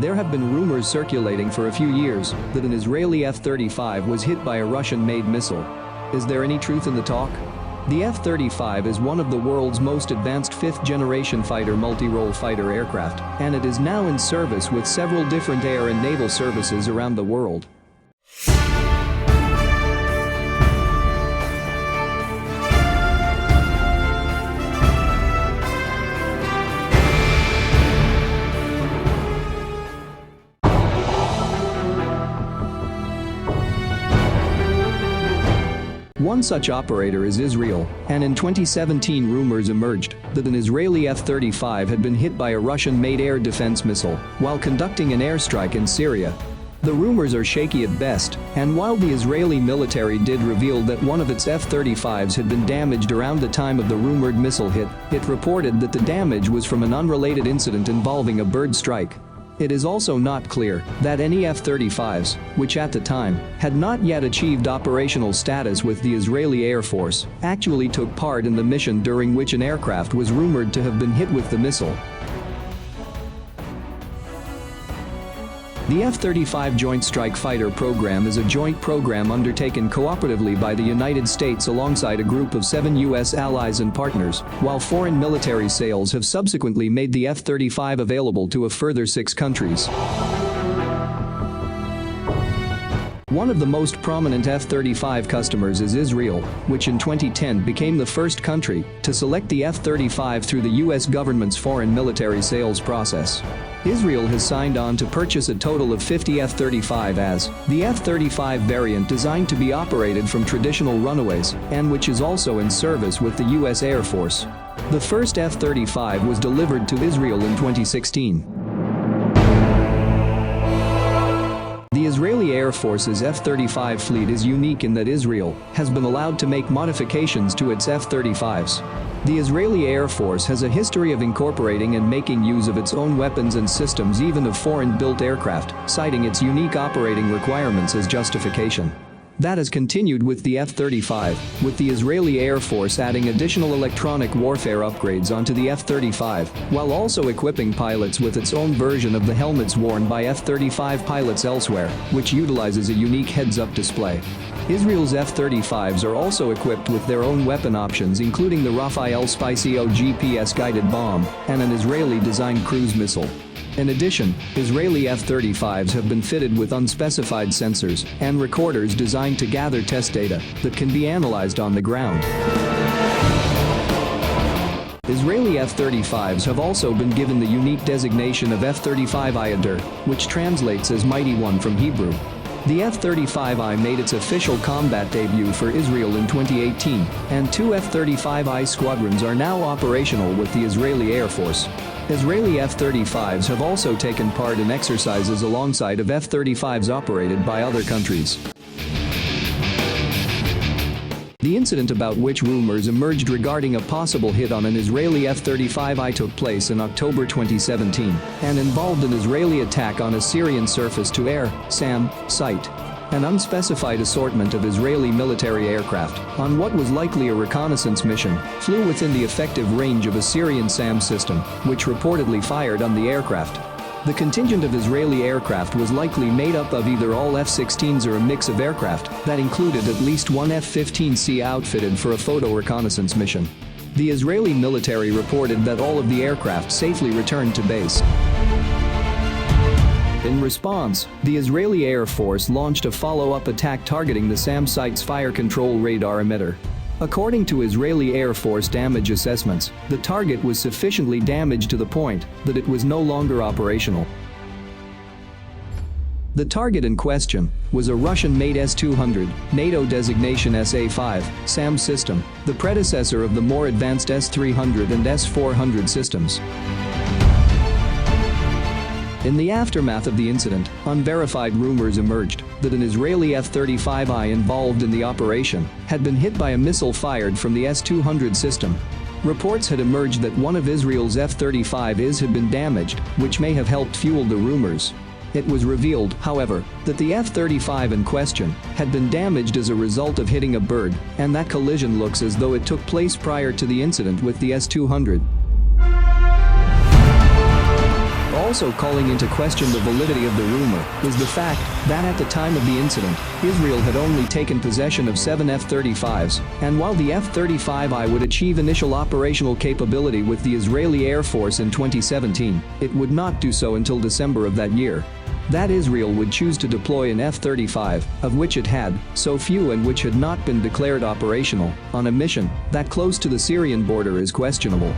There have been rumors circulating for a few years that an Israeli F-35 was hit by a Russian-made missile. Is there any truth in the talk? The F-35 is one of the world's most advanced fifth-generation fighter multi-role fighter aircraft, and it is now in service with several different air and naval services around the world. One such operator is Israel, and in 2017 rumors emerged that an Israeli F-35 had been hit by a Russian-made air defense missile while conducting an airstrike in Syria. The rumors are shaky at best, and while the Israeli military did reveal that one of its F-35s had been damaged around the time of the rumored missile hit, it reported that the damage was from an unrelated incident involving a bird strike. It is also not clear that any F-35s, which at the time had not yet achieved operational status with the Israeli Air Force, actually took part in the mission during which an aircraft was rumored to have been hit with the missile. The F-35 Joint Strike Fighter program is a joint program undertaken cooperatively by the United States alongside a group of 7 U.S. allies and partners, while foreign military sales have subsequently made the F-35 available to a further 6 countries. One of the most prominent F-35 customers is Israel, which in 2010 became the first country to select the F-35 through the U.S. government's foreign military sales process. Israel has signed on to purchase a total of 50 F-35s, the F-35 variant designed to be operated from traditional runaways and which is also in service with the U.S. Air Force. The first F-35 was delivered to Israel in 2016. The Israeli Air Force's F-35 fleet is unique in that Israel has been allowed to make modifications to its F-35s. The Israeli Air Force has a history of incorporating and making use of its own weapons and systems, even of foreign-built aircraft, citing its unique operating requirements as justification. That has continued with the F-35, with the Israeli Air Force adding additional electronic warfare upgrades onto the F-35, while also equipping pilots with its own version of the helmets worn by F-35 pilots elsewhere, which utilizes a unique heads-up display. Israel's F-35s are also equipped with their own weapon options, including the Rafael Spicio GPS-guided bomb and an Israeli-designed cruise missile. In addition, Israeli F-35s have been fitted with unspecified sensors and recorders designed to gather test data that can be analyzed on the ground. Israeli F-35s have also been given the unique designation of F-35 Ayadir, which translates as Mighty One from Hebrew. The F-35I made its official combat debut for Israel in 2018, and 2 F-35I squadrons are now operational with the Israeli Air Force. Israeli F-35s have also taken part in exercises alongside of F-35s operated by other countries. The incident about which rumors emerged regarding a possible hit on an Israeli F-35I took place in October 2017 and involved an Israeli attack on a Syrian surface-to-air (SAM) site. An unspecified assortment of Israeli military aircraft, on what was likely a reconnaissance mission, flew within the effective range of a Syrian SAM system, which reportedly fired on the aircraft. The contingent of Israeli aircraft was likely made up of either all F-16s or a mix of aircraft that included at least one F-15C outfitted for a photo reconnaissance mission. The Israeli military reported that all of the aircraft safely returned to base. In response, the Israeli Air Force launched a follow-up attack targeting the SAM site's fire control radar emitter. According to Israeli Air Force damage assessments, the target was sufficiently damaged to the point that it was no longer operational. The target in question was a Russian-made S-200, NATO designation SA-5, SAM system, the predecessor of the more advanced S-300 and S-400 systems. In the aftermath of the incident, unverified rumors emerged that an Israeli F-35I involved in the operation had been hit by a missile fired from the S-200 system. Reports had emerged that one of Israel's F-35Is had been damaged, which may have helped fuel the rumors. It was revealed, however, that the F-35 in question had been damaged as a result of hitting a bird, and that collision looks as though it took place prior to the incident with the S-200. Also calling into question the validity of the rumor is the fact that at the time of the incident, Israel had only taken possession of 7 F-35s, and while the F-35I would achieve initial operational capability with the Israeli Air Force in 2017, it would not do so until December of that year. That Israel would choose to deploy an F-35, of which it had so few and which had not been declared operational, on a mission that close to the Syrian border is questionable.